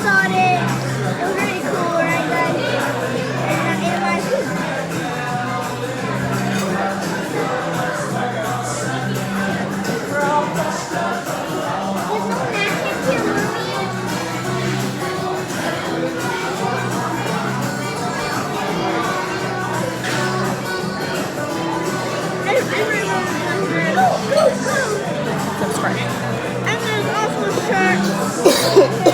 saw it. It was really cool, right, guys? And it was there's no napkins here, Mommy. Subscribe. And there's also a shirt.